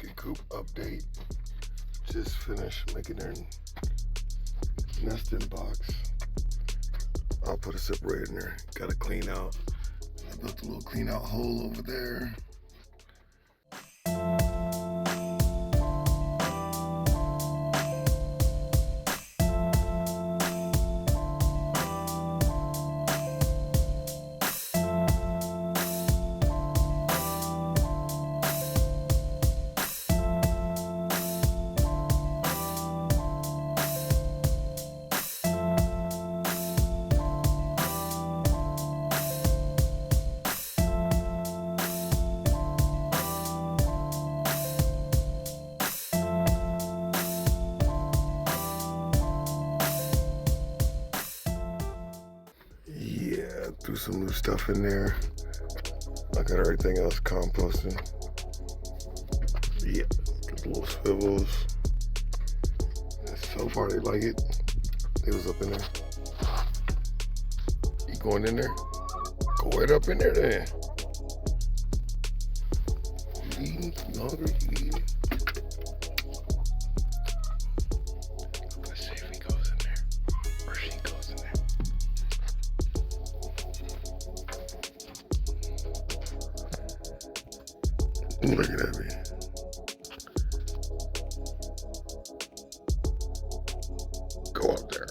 chicken coop update. Just finished making their nesting box. I'll put a separator in there. Gotta clean out. I built a little clean out hole over there. Threw some new stuff in there. I got everything else composting. Yeah, the little swivels. And so far they like it. They was up in there. You going in there? Go right up in there then. You eating? You hungry? You eating? Let's see if he goes in there. Or she goes in there. Looking at me. Go up there.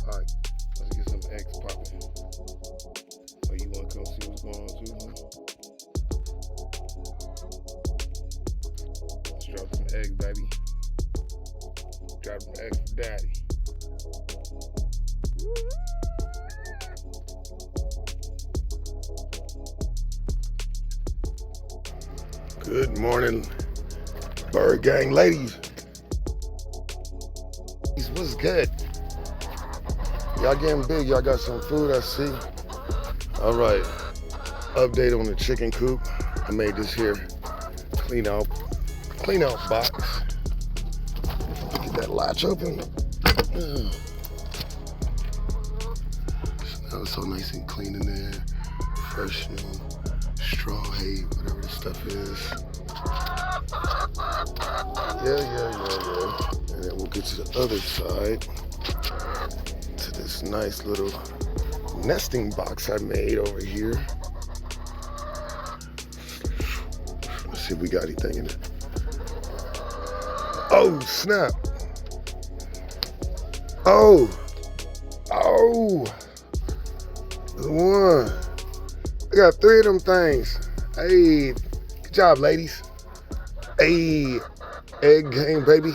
Alright, let's get some eggs popping. So you want to come see what's going on too, huh? Let's drop some eggs, baby. Drop some eggs for daddy. Good morning, bird gang ladies. What's good? Y'all getting big, y'all got some food, I see. All right, update on the chicken coop. I made this here clean out box. Get that latch open. That was so nice and clean in there. Fresh new straw hay, whatever the stuff is. Yeah. And then we'll get to the other side. This nice little nesting box I made over here. Let's see if we got anything in it. Oh, snap. Oh. There's one. I got 3 of them things. Hey, good job, ladies. Hey, egg game, baby.